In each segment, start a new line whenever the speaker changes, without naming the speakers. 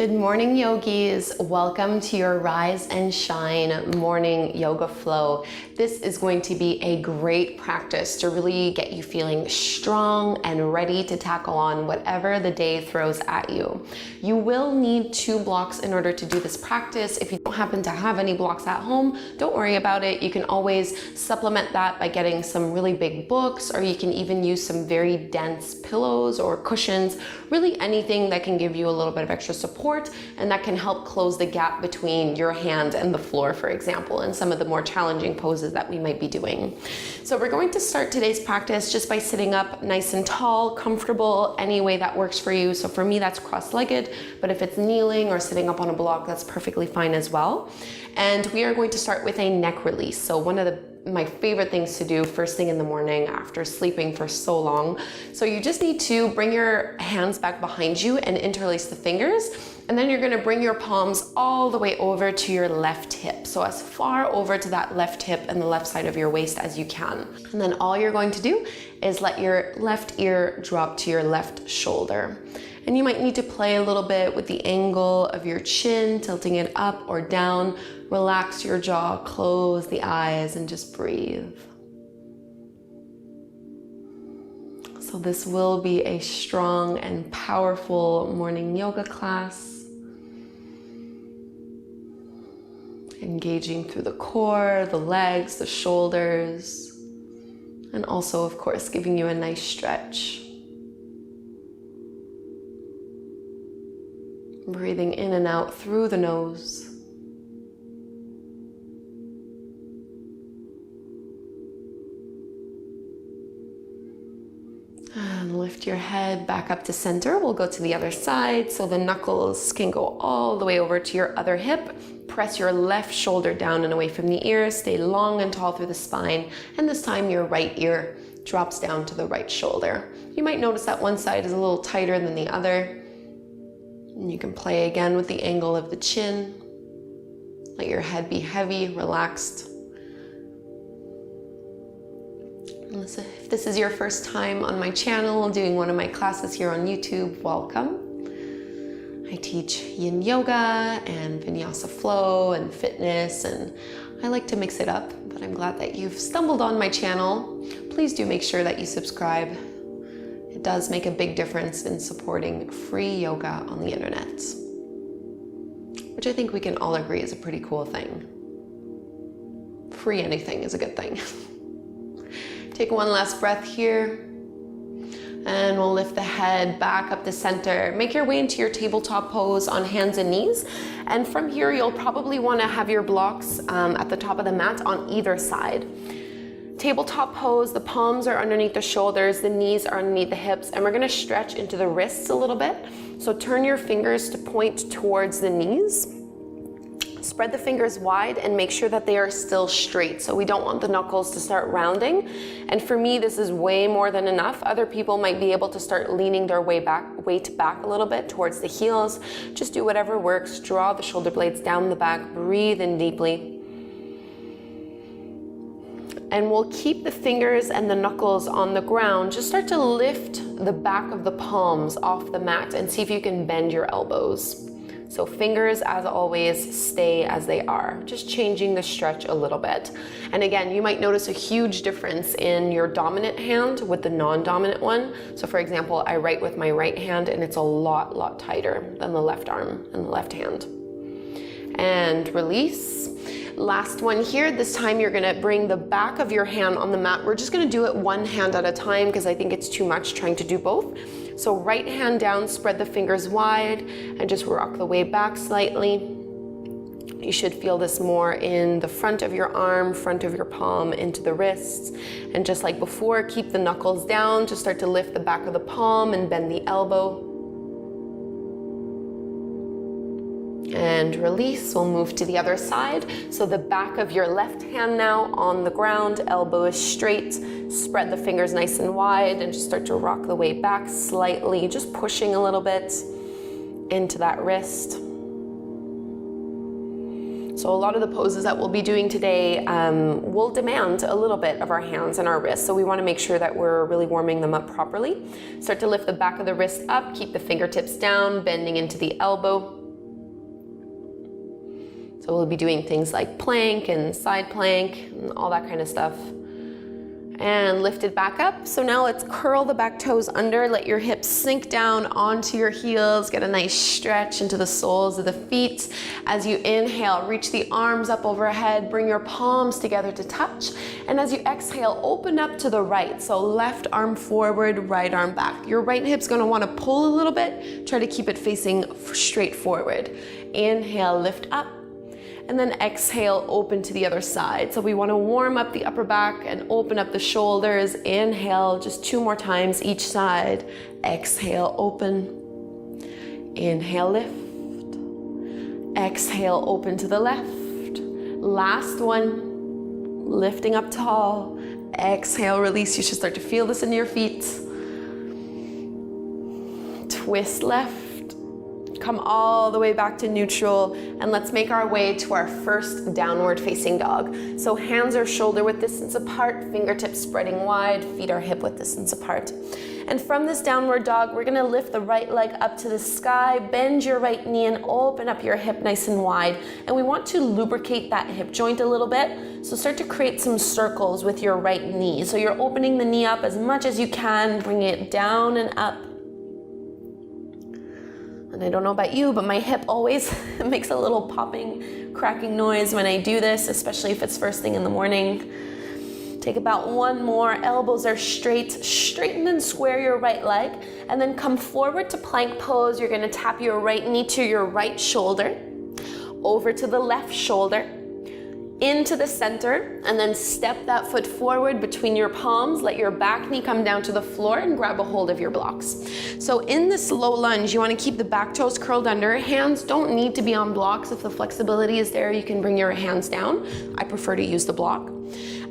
Good morning, yogis. Welcome to your Rise and Shine morning yoga flow. This is going to be a great practice to really get you feeling strong and ready to tackle on whatever the day throws at you. You will need 2 blocks in order to do this practice. If you don't happen to have any blocks at home, don't worry about it. You can always supplement that by getting some really big books, or you can even use some very dense pillows or cushions, really anything that can give you a little bit of extra support, and that can help close the gap between your hand and the floor, for example, and some of the more challenging poses that we might be doing. So we're going to start today's practice just by sitting up nice and tall, comfortable, any way that works for you. So for me, that's cross-legged, but if it's kneeling or sitting up on a block, that's perfectly fine as well. And we are going to start with a neck release. So one of my favorite things to do first thing in the morning after sleeping for so long. So you just need to bring your hands back behind you and interlace the fingers. And then you're gonna bring your palms all the way over to your left hip. So as far over to that left hip and the left side of your waist as you can. And then all you're going to do is let your left ear drop to your left shoulder. And you might need to play a little bit with the angle of your chin, tilting it up or down. Relax your jaw, close the eyes, and just breathe. So this will be a strong and powerful morning yoga class. Engaging through the core, the legs, the shoulders, and also, of course, giving you a nice stretch. Breathing in and out through the nose. And lift your head back up to center. We'll go to the other side. So the knuckles can go all the way over to your other hip. Press your left shoulder down and away from the ears. Stay long and tall through the spine. And this time your right ear drops down to the right shoulder. You might notice that one side is a little tighter than the other. And you can play again with the angle of the chin. Let your head be heavy, relaxed. If this is your first time on my channel doing one of my classes here on YouTube, welcome. I teach yin yoga and vinyasa flow and fitness, and I like to mix it up, but I'm glad that you've stumbled on my channel. Please do make sure that you subscribe. It does make a big difference in supporting free yoga on the internet, which I think we can all agree is a pretty cool thing. Free anything is a good thing. Take one last breath here, and we'll lift the head back up to center. Make your way into your tabletop pose on hands and knees. And from here, you'll probably want to have your blocks at the top of the mat on either side. Tabletop pose, the palms are underneath the shoulders, the knees are underneath the hips, and we're going to stretch into the wrists a little bit. So turn your fingers to point towards the knees. Spread the fingers wide and make sure that they are still straight. So we don't want the knuckles to start rounding. And for me, this is way more than enough. Other people might be able to start leaning their weight back a little bit towards the heels. Just do whatever works. Draw the shoulder blades down the back. Breathe in deeply. And we'll keep the fingers and the knuckles on the ground. Just start to lift the back of the palms off the mat and see if you can bend your elbows. So fingers, as always, stay as they are, just changing the stretch a little bit. And again, you might notice a huge difference in your dominant hand with the non-dominant one. So for example, I write with my right hand and it's a lot tighter than the left arm and the left hand. And release. Last one here. This time you're gonna bring the back of your hand on the mat. We're just gonna do it one hand at a time because I think it's too much trying to do both. So right hand down, spread the fingers wide, and just rock the way back slightly. You should feel this more in the front of your arm, front of your palm, into the wrists. And just like before, keep the knuckles down. Just start to lift the back of the palm and bend the elbow. And release. We'll move to the other side. So the back of your left hand now on the ground, elbow is straight. Spread the fingers nice and wide and just start to rock the way back slightly, just pushing a little bit into that wrist. So a lot of the poses that we'll be doing today will demand a little bit of our hands and our wrists. So we want to make sure that we're really warming them up properly. Start to lift the back of the wrist up, keep the fingertips down, bending into the elbow. So we'll be doing things like plank and side plank and all that kind of stuff. And lift it back up. So now let's curl the back toes under, let your hips sink down onto your heels, get a nice stretch into the soles of the feet. As you inhale, reach the arms up overhead, bring your palms together to touch. And as you exhale, open up to the right. So left arm forward, right arm back. Your right hip's gonna wanna pull a little bit, try to keep it facing straight forward. Inhale, lift up. And then exhale, open to the other side. So we want to warm up the upper back and open up the shoulders. Inhale, just 2 more times each side. Exhale, open. Inhale, lift. Exhale, open to the left. Last one, lifting up tall. Exhale, release. You should start to feel this in your feet. Twist left. Come all the way back to neutral, and let's make our way to our first downward facing dog. So hands are shoulder width distance apart, fingertips spreading wide, feet are hip width distance apart. And from this downward dog, we're gonna lift the right leg up to the sky, bend your right knee and open up your hip nice and wide. And we want to lubricate that hip joint a little bit. So start to create some circles with your right knee. So you're opening the knee up as much as you can, bringing it down and up. And I don't know about you, but my hip always makes a little popping, cracking noise when I do this, especially if it's first thing in the morning. Take about 1 more, elbows are straight, straighten and square your right leg, and then come forward to plank pose. You're gonna tap your right knee to your right shoulder, over to the left shoulder, into the center, and then step that foot forward between your palms. Let your back knee come down to the floor and grab a hold of your blocks. So in this low lunge, you want to keep the back toes curled under. Hands don't need to be on blocks. If the flexibility is there, you can bring your hands down. I prefer to use the block.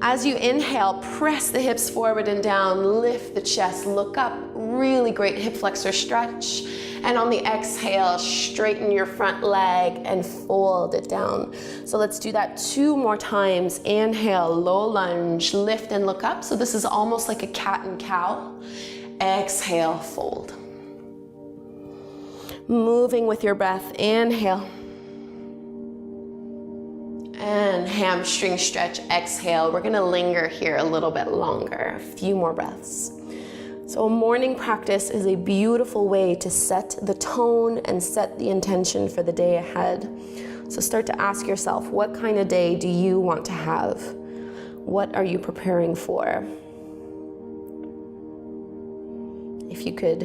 As you inhale, press the hips forward and down, lift the chest, look up, really great hip flexor stretch. And on the exhale, straighten your front leg and fold it down. So let's do that 2 more times. Inhale, low lunge, lift and look up. So this is almost like a cat and cow. Exhale, fold. Moving with your breath, inhale. And hamstring stretch, exhale. We're gonna linger here a little bit longer, a few more breaths. So a morning practice is a beautiful way to set the tone and set the intention for the day ahead. So start to ask yourself, what kind of day do you want to have? What are you preparing for? If you could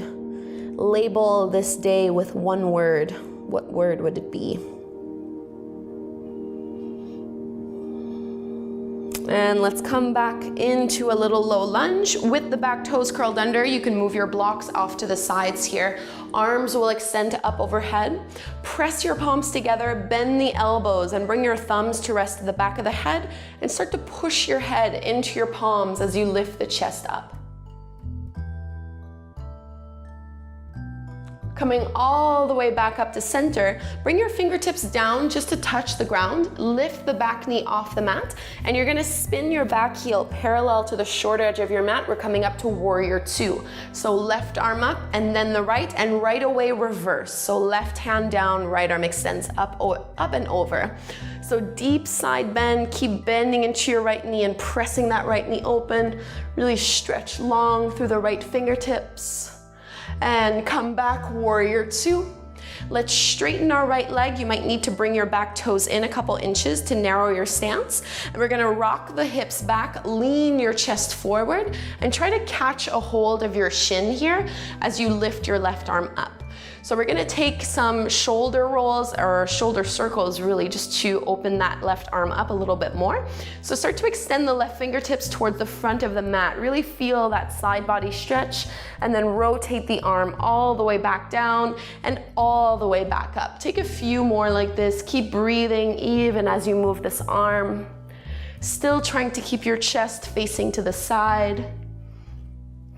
label this day with 1 word, what word would it be? And let's come back into a little low lunge with the back toes curled under. You can move your blocks off to the sides here. Arms will extend up overhead. Press your palms together, bend the elbows, and bring your thumbs to rest at the back of the head, and start to push your head into your palms as you lift the chest up. Coming all the way back up to center, bring your fingertips down just to touch the ground, lift the back knee off the mat, and you're gonna spin your back heel parallel to the short edge of your mat. We're coming up to warrior 2. So left arm up and then the right, and right away reverse. So left hand down, right arm extends up and over. So deep side bend, keep bending into your right knee and pressing that right knee open. Really stretch long through the right fingertips. And come back, warrior 2. Let's straighten our right leg. You might need to bring your back toes in a couple inches to narrow your stance. And we're gonna rock the hips back, lean your chest forward, and try to catch a hold of your shin here as you lift your left arm up. So we're gonna take some shoulder rolls or shoulder circles really just to open that left arm up a little bit more. So start to extend the left fingertips towards the front of the mat. Really feel that side body stretch, and then rotate the arm all the way back down and all the way back up. Take a few more like this. Keep breathing even as you move this arm. Still trying to keep your chest facing to the side.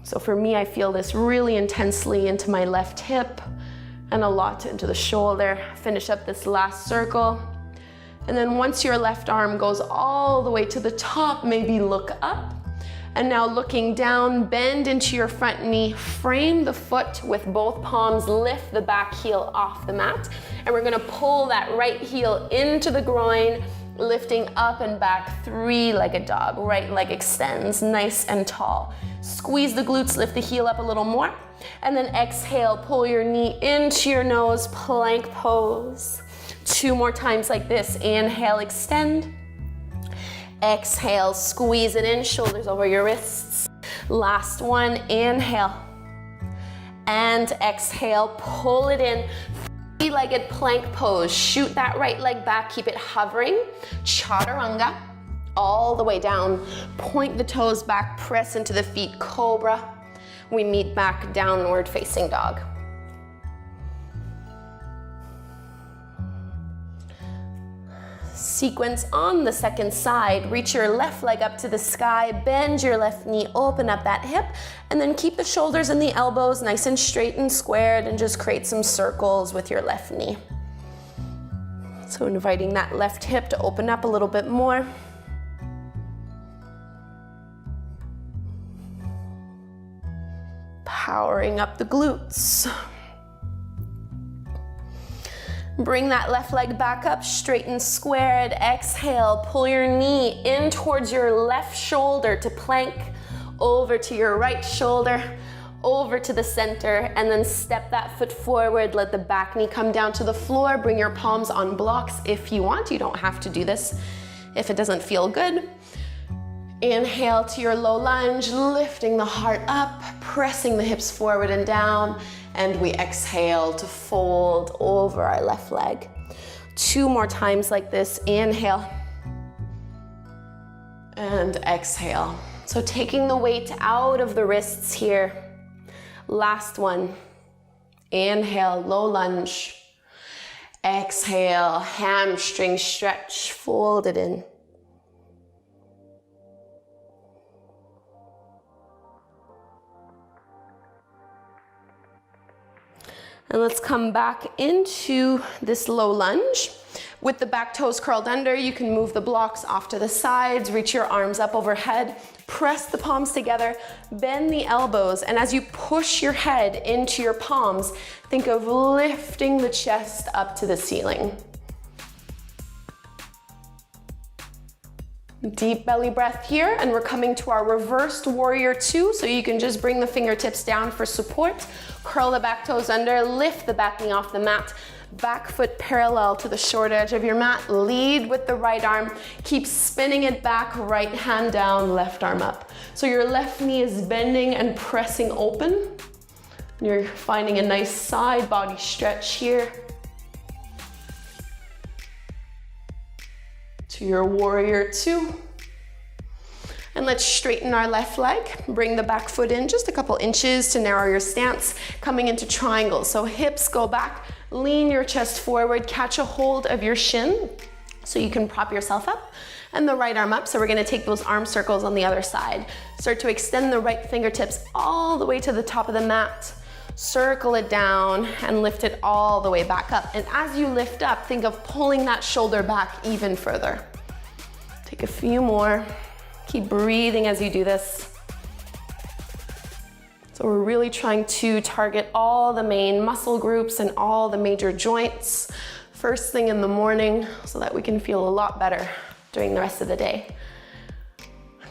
So for me, I feel this really intensely into my left hip and a lot into the shoulder. Finish up this last circle. And then once your left arm goes all the way to the top, maybe look up. And now looking down, bend into your front knee, frame the foot with both palms, lift the back heel off the mat, And we're gonna pull that right heel into the groin, lifting up and back, three-legged dog. Right leg extends, nice and tall. Squeeze the glutes, lift the heel up a little more. And then exhale, pull your knee into your nose, plank pose. 2 more times like this. Inhale, extend. Exhale, squeeze it in, shoulders over your wrists. Last one, inhale. And exhale, pull it in. Three-legged plank pose. Shoot that right leg back, keep it hovering. Chaturanga, all the way down. Point the toes back, press into the feet, cobra. We meet back, downward facing dog. Sequence on the second side. Reach your left leg up to the sky, bend your left knee, open up that hip, and then keep the shoulders and the elbows nice and straight and squared, and just create some circles with your left knee. So inviting that left hip to open up a little bit more. Powering up the glutes. Bring that left leg back up, straight and squared. Exhale, pull your knee in towards your left shoulder to plank, over to your right shoulder, over to the center, and then step that foot forward. Let the back knee come down to the floor. Bring your palms on blocks if you want. You don't have to do this if it doesn't feel good. Inhale to your low lunge, lifting the heart up, pressing the hips forward and down. And we exhale to fold over our left leg. 2 more times like this. Inhale. And exhale. So taking the weight out of the wrists here. Last one. Inhale, low lunge. Exhale, hamstring stretch, fold it in. And let's come back into this low lunge. With the back toes curled under, you can move the blocks off to the sides, reach your arms up overhead, press the palms together, bend the elbows, and as you push your head into your palms, think of lifting the chest up to the ceiling. Deep belly breath here, and we're coming to our reversed warrior 2, so you can just bring the fingertips down for support, curl the back toes under, lift the back knee off the mat, back foot parallel to the short edge of your mat, lead with the right arm, keep spinning it back, right hand down, left arm up. So your left knee is bending and pressing open. You're finding a nice side body stretch here. To your warrior 2. And let's straighten our left leg. Bring the back foot in just a couple inches to narrow your stance, coming into triangle. So hips go back, lean your chest forward, catch a hold of your shin so you can prop yourself up, and the right arm up. So we're gonna take those arm circles on the other side. Start to extend the right fingertips all the way to the top of the mat. Circle it down and lift it all the way back up. And as you lift up, think of pulling that shoulder back even further. Take a few more. Keep breathing as you do this. So we're really trying to target all the main muscle groups and all the major joints first thing in the morning so that we can feel a lot better during the rest of the day.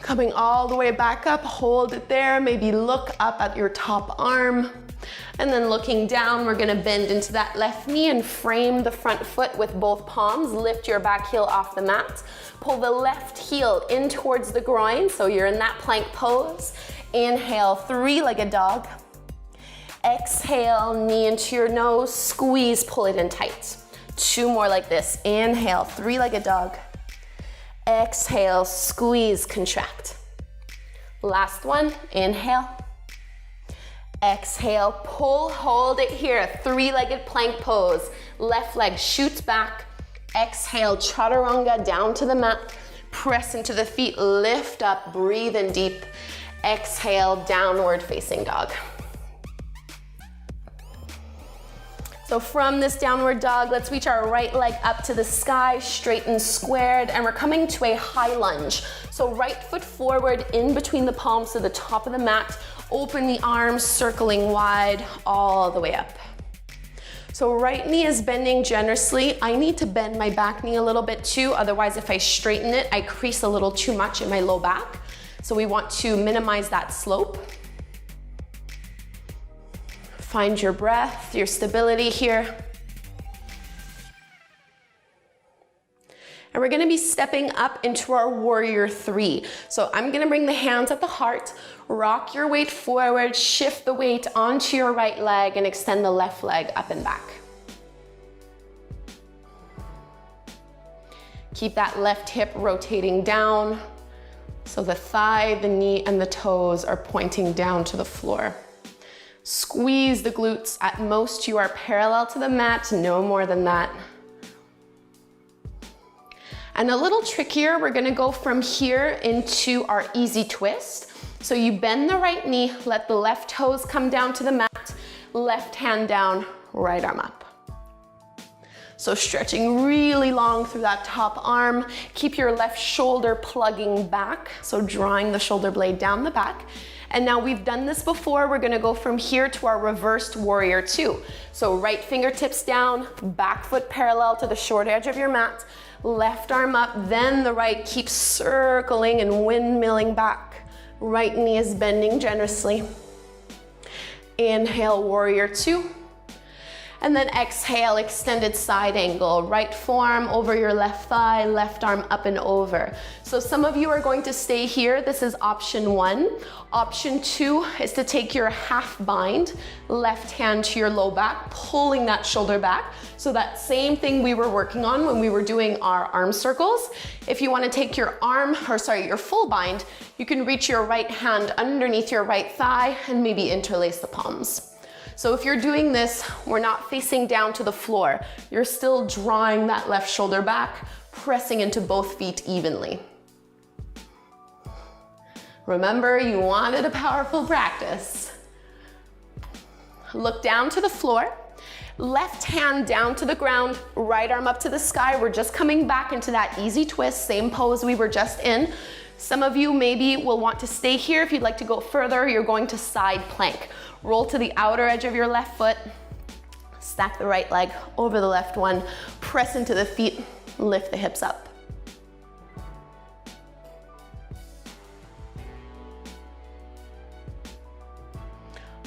Coming all the way back up, hold it there. Maybe look up at your top arm. And then looking down, we're gonna bend into that left knee and frame the front foot with both palms. Lift your back heel off the mat. Pull the left heel in towards the groin, so you're in that plank pose. Inhale, three-legged dog. Exhale, knee into your nose, squeeze, pull it in tight. 2 more like this. Inhale, three-legged dog. Exhale, squeeze, contract. Last one, inhale. Exhale, pull, hold it here, three-legged plank pose. Left leg shoots back. Exhale, chaturanga down to the mat. Press into the feet, lift up, breathe in deep. Exhale, downward facing dog. So from this downward dog, let's reach our right leg up to the sky, straight and squared, and we're coming to a high lunge. So right foot forward in between the palms to the top of the mat. Open the arms, circling wide all the way up. So right knee is bending generously. I need to bend my back knee a little bit too. Otherwise, if I straighten it, I crease a little too much in my low back. So we want to minimize that slope. Find your breath, your stability here. And we're gonna be stepping up into our warrior three. So I'm gonna bring the hands at the heart, rock your weight forward, shift the weight onto your right leg and extend the left leg up and back. Keep that left hip rotating down. So the thigh, the knee, and the toes are pointing down to the floor. Squeeze the glutes. At most you are parallel to the mat, no more than that. And a little trickier, we're gonna go from here into our easy twist. So you bend the right knee, let the left toes come down to the mat, left hand down, right arm up. So stretching really long through that top arm. Keep your left shoulder plugging back, so drawing the shoulder blade down the back. And now we've done this before, we're gonna go from here to our reversed warrior two. So right fingertips down, back foot parallel to the short edge of your mat, left arm up, then the right keeps circling and windmilling back. Right knee is bending generously. Inhale, warrior two. And then exhale, extended side angle. Right forearm over your left thigh, left arm up and over. So some of you are going to stay here. This is option one. Option two is to take your half bind, left hand to your low back, pulling that shoulder back. So that same thing we were working on when we were doing our arm circles. If you want to take your your full bind, you can reach your right hand underneath your right thigh and maybe interlace the palms. So if you're doing this, we're not facing down to the floor. You're still drawing that left shoulder back, pressing into both feet evenly. Remember, you wanted a powerful practice. Look down to the floor, left hand down to the ground, right arm up to the sky. We're just coming back into that easy twist, same pose we were just in. Some of you maybe will want to stay here. If you'd like to go further, you're going to side plank. Roll to the outer edge of your left foot, stack the right leg over the left one, press into the feet, lift the hips up.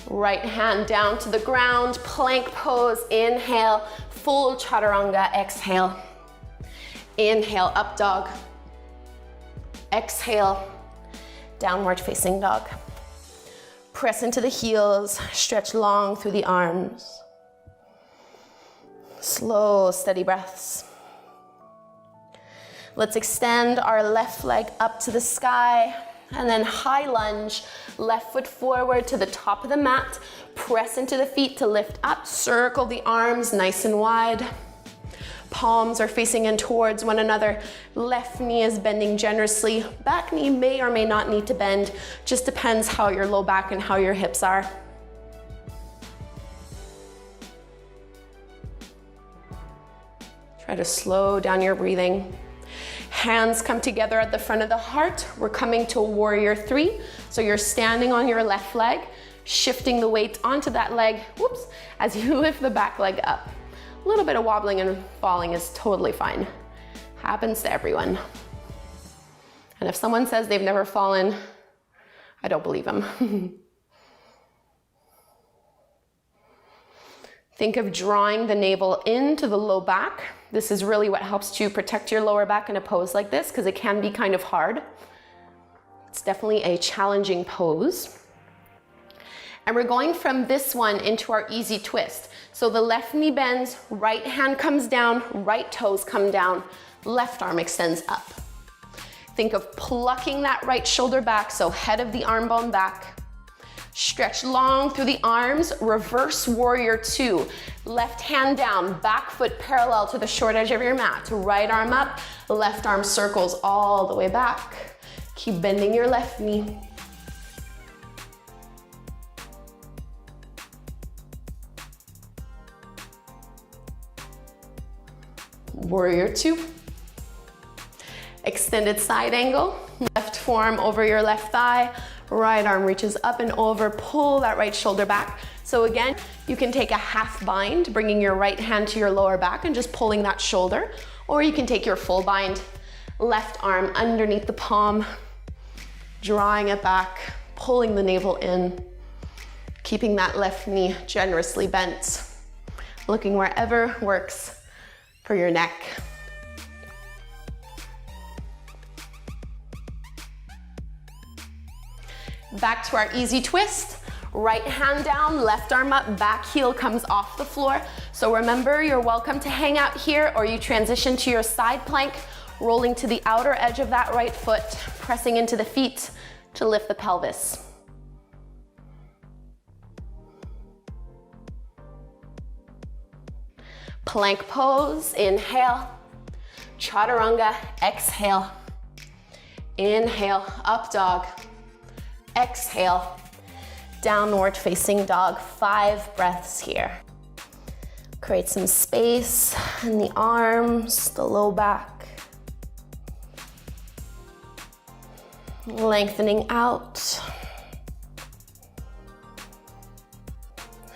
Right hand down to the ground, plank pose, inhale, full chaturanga, exhale. Inhale, up dog. Exhale, downward facing dog. Press into the heels, stretch long through the arms. Slow, steady breaths. Let's extend our left leg up to the sky and then high lunge, left foot forward to the top of the mat. Press into the feet to lift up, circle the arms nice and wide. Palms are facing in towards one another. Left knee is bending generously. Back knee may or may not need to bend. Just depends how your low back and how your hips are. Try to slow down your breathing. Hands come together at the front of the heart. We're coming to warrior three. So you're standing on your left leg, shifting the weight onto that leg, whoops, as you lift the back leg up. A little bit of wobbling and falling is totally fine. Happens to everyone. And if someone says they've never fallen, I don't believe them. Think of drawing the navel into the low back. This is really what helps to protect your lower back in a pose like this because it can be kind of hard. It's definitely a challenging pose. And we're going from this one into our easy twist. So the left knee bends, right hand comes down, right toes come down, left arm extends up. Think of plucking that right shoulder back, so head of the arm bone back. Stretch long through the arms, reverse warrior two. Left hand down, back foot parallel to the short edge of your mat. Right arm up, left arm circles all the way back. Keep bending your left knee. Warrior two. Extended side angle, left forearm over your left thigh, Right arm reaches up and over, pull that right shoulder back. So again, you can take a half bind, bringing your right hand to your lower back and just pulling that shoulder, or you can take your full bind, left arm underneath the palm, drawing it back, pulling the navel in, keeping that left knee generously bent, looking wherever works for your neck. Back to our easy twist. Right hand down, left arm up, back heel comes off the floor. So remember, you're welcome to hang out here, or you transition to your side plank, rolling to the outer edge of that right foot, pressing into the feet to lift the pelvis. Plank pose, inhale. Chaturanga, exhale. Inhale, up dog. Exhale, downward facing dog. 5 breaths here. Create some space in the arms, the low back. Lengthening out.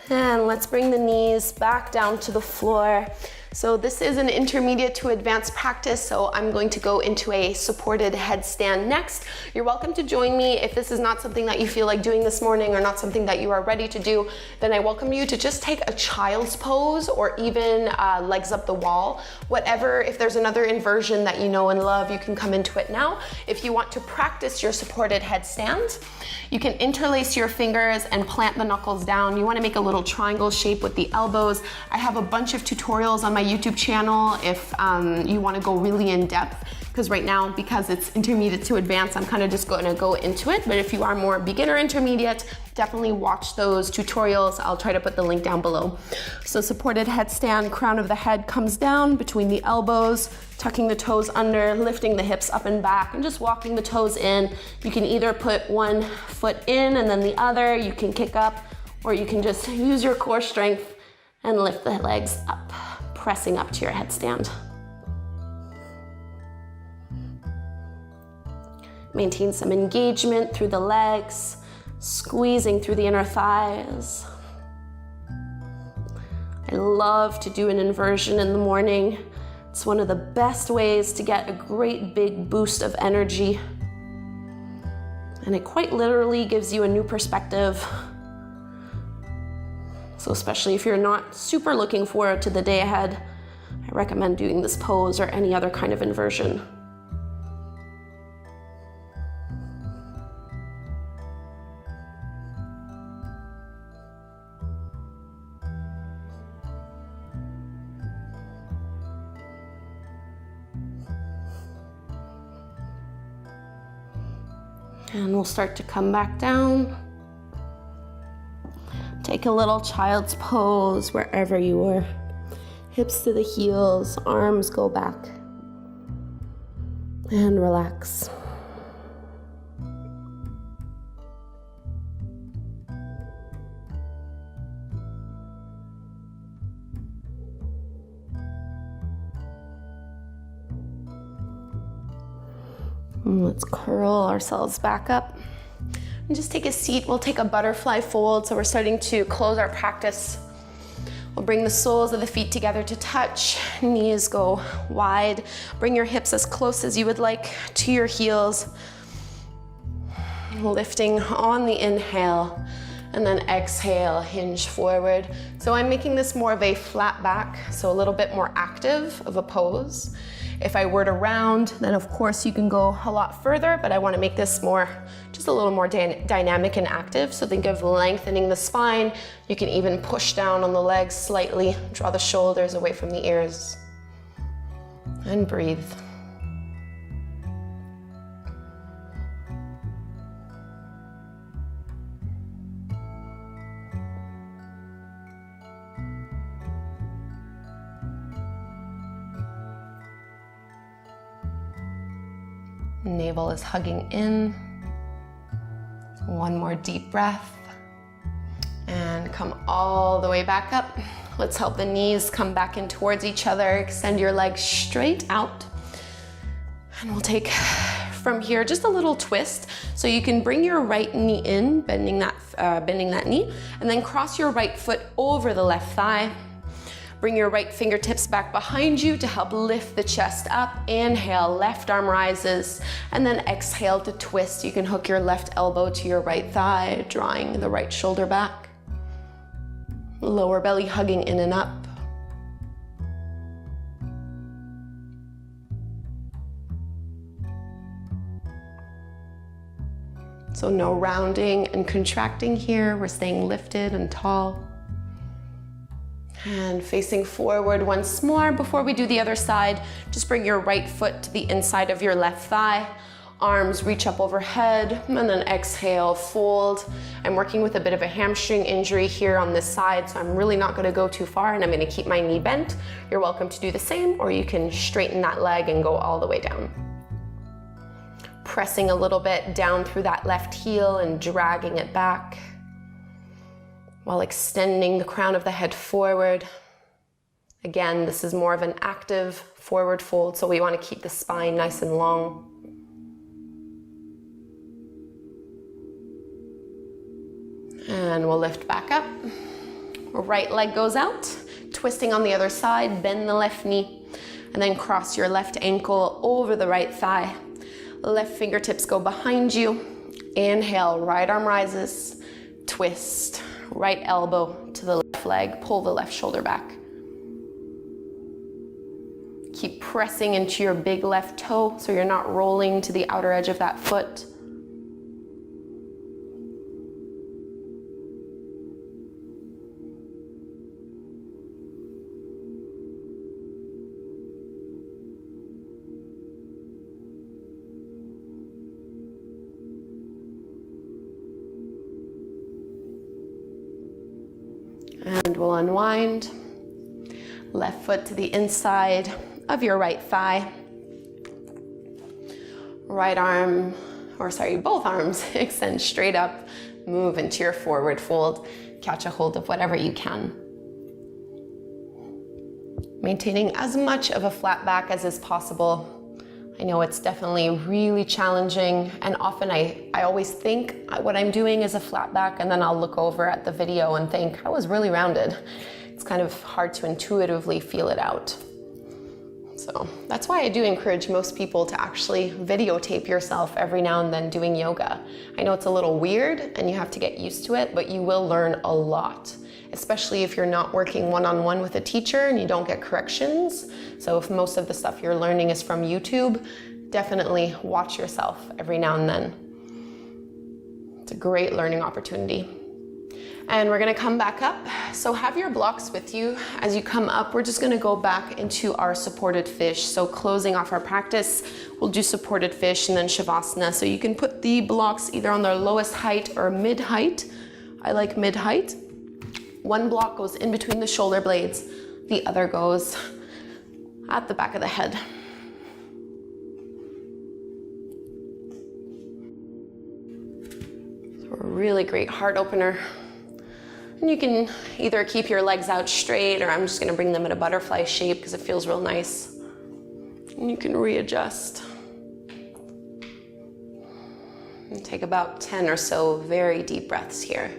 And let's bring the knees back down to the floor. So this is an intermediate to advanced practice, so I'm going to go into a supported headstand next. You're welcome to join me if this is not something that you feel like doing this morning or not something that you are ready to do. Then I welcome you to just take a child's pose, or even legs up the wall. Whatever, if there's another inversion that you know and love, you can come into it now. If you want to practice your supported headstand, you can interlace your fingers and plant the knuckles down. You want to make a little triangle shape with the elbows. I have a bunch of tutorials on my YouTube channel if you want to go really in depth, because right now, because it's intermediate to advanced, I'm kind of just going to go into it. But if you are more beginner intermediate, definitely watch those tutorials. I'll try to put the link down below. So supported headstand, crown of the head comes down between the elbows, tucking the toes under, lifting the hips up and back, and just walking the toes in. You can either put one foot in and then the other, you can kick up, or you can just use your core strength and lift the legs up, pressing up to your headstand. Maintain some engagement through the legs, squeezing through the inner thighs. I love to do an inversion in the morning. It's one of the best ways to get a great big boost of energy. And it quite literally gives you a new perspective. So especially if you're not super looking forward to the day ahead, I recommend doing this pose or any other kind of inversion. And we'll start to come back down. Take a little child's pose wherever you are. Hips to the heels, arms go back. And relax. And let's curl ourselves back up. And just take a seat. We'll take a butterfly fold. So we're starting to close our practice. We'll bring the soles of the feet together to touch. Knees go wide. Bring your hips as close as you would like to your heels. Lifting on the inhale, and then exhale, hinge forward. So I'm making this more of a flat back, so a little bit more active of a pose. If I were to round, then of course you can go a lot further, but I want to make this more, just a little more dynamic and active. So think of lengthening the spine. You can even push down on the legs slightly, draw the shoulders away from the ears, and breathe. Navel is hugging in. One more deep breath. And come all the way back up. Let's help the knees come back in towards each other. Extend your legs straight out. And we'll take From here, just a little twist. So you can bring your right knee in, bending that knee, and then cross your right foot over the left thigh. Bring your right fingertips back behind you to help lift the chest up. Inhale, left arm rises, and then exhale to twist. You can hook your left elbow to your right thigh, drawing the right shoulder back. Lower belly hugging in and up. So no rounding and contracting here. We're staying lifted and tall. And facing forward once more. Before we do the other side, just bring your right foot to the inside of your left thigh. Arms reach up overhead, and then exhale, fold. I'm working with a bit of a hamstring injury here on this side, so I'm really not gonna go too far, and I'm gonna keep my knee bent. You're welcome to do the same, or you can straighten that leg and go all the way down. Pressing a little bit down through that left heel and dragging it back, while extending the crown of the head forward. Again, this is more of an active forward fold, so we want to keep the spine nice and long. And we'll lift back up. Right leg goes out, twisting on the other side, bend the left knee, and then cross your left ankle over the right thigh. Left fingertips go behind you. Inhale, right arm rises, twist. Right elbow to the left leg, pull the left shoulder back. Keep pressing into your big left toe so you're not rolling to the outer edge of that foot. And we'll unwind. Left foot to the inside of your right thigh. Right arm, both arms extend straight up. Move into your forward fold. Catch a hold of whatever you can. Maintaining as much of a flat back as is possible. I know it's definitely really challenging, and often I always think what I'm doing is a flat back, and then I'll look over at the video and think I was really rounded. It's kind of hard to intuitively feel it out. So that's why I do encourage most people to actually videotape yourself every now and then doing yoga. I know it's a little weird and you have to get used to it, but you will learn a lot, especially if you're not working one-on-one with a teacher and you don't get corrections. So if most of the stuff you're learning is from YouTube, definitely watch yourself every now and then. It's a great learning opportunity. And we're gonna come back up. So have your blocks with you. As you come up, we're just gonna go back into our supported fish. So closing off our practice, we'll do supported fish and then Shavasana. So you can put the blocks either on their lowest height or mid height. I like mid height. One block goes in between the shoulder blades. The other goes at the back of the head. So a really great heart opener. And you can either keep your legs out straight, or I'm just gonna bring them in a butterfly shape because it feels real nice. And you can readjust. And take about 10 or so very deep breaths here.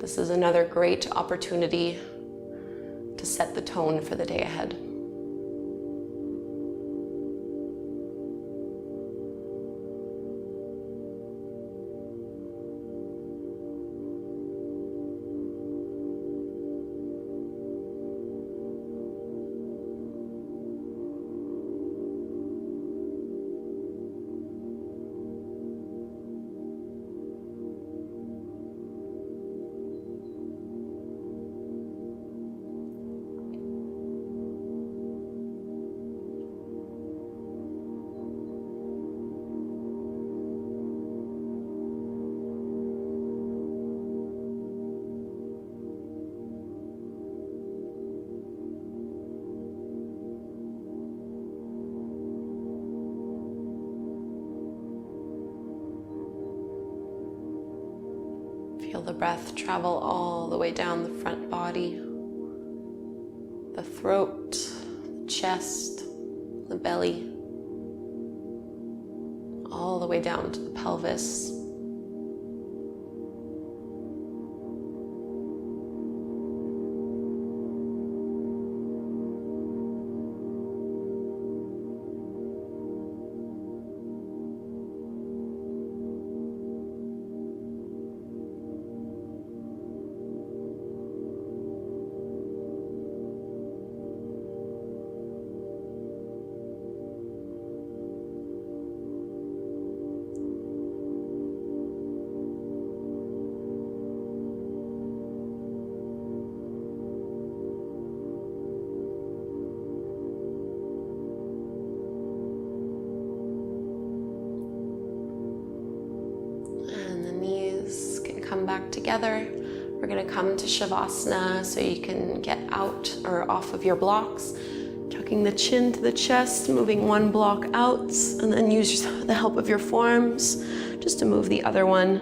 This is another great opportunity to set the tone for the day ahead. Feel the breath travel all the way down the front body, the throat, the chest, the belly. all the way down to the pelvis. Come back together. We're going to come to Shavasana so you can get out or off of your blocks, tucking the chin to the chest, moving one block out, and then use the help of your forearms just to move the other one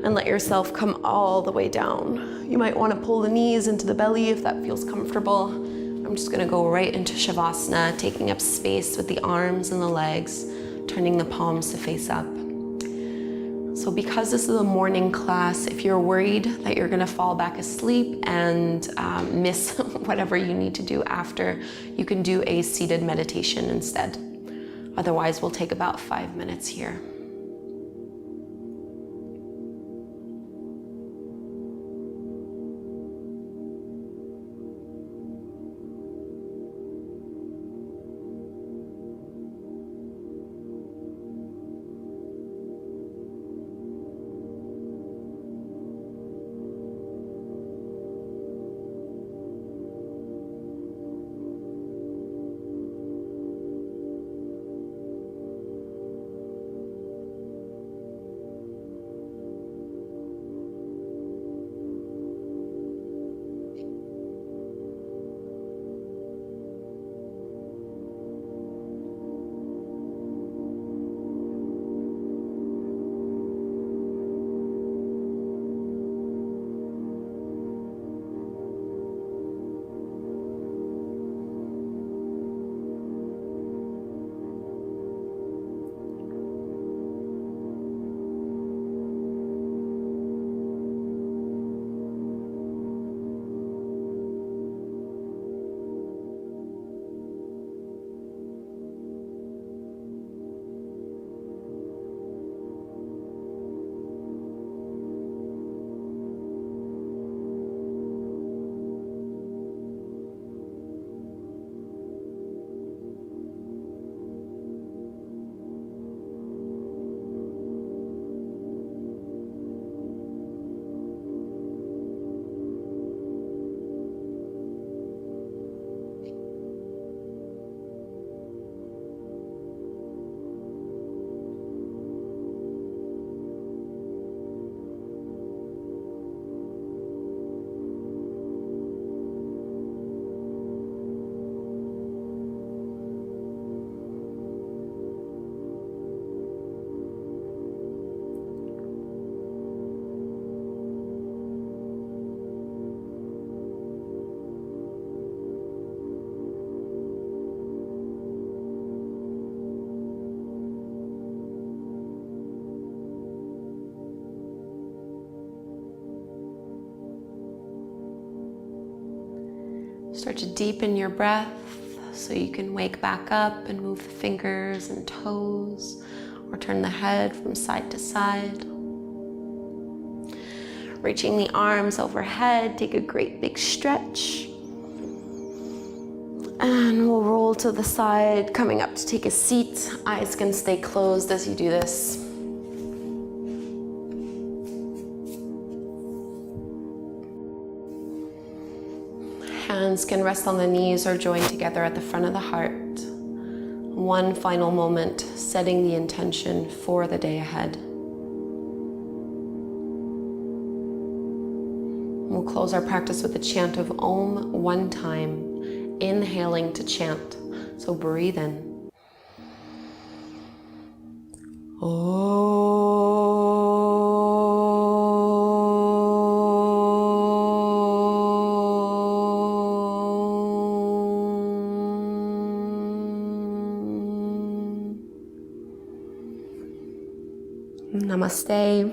and let yourself come all the way down. You might want to pull the knees into the belly if that feels comfortable. I'm just going to go right into Shavasana, taking up space with the arms and the legs, turning the palms to face up. So because this is a morning class, if you're worried that you're gonna fall back asleep and miss whatever you need to do after, you can do a seated meditation instead. Otherwise, we'll take about 5 minutes here. Start to deepen your breath so you can wake back up and move the fingers and toes or turn the head from side to side. Reaching the arms overhead, take a great big stretch. And we'll roll to the side, coming up to take a seat. Eyes can stay closed as you do this. Hands can rest on the knees or join together at the front of the heart. One final moment, setting the intention for the day ahead. We'll close our practice with a chant of Om one time, inhaling to chant. So breathe in. Om. Namaste.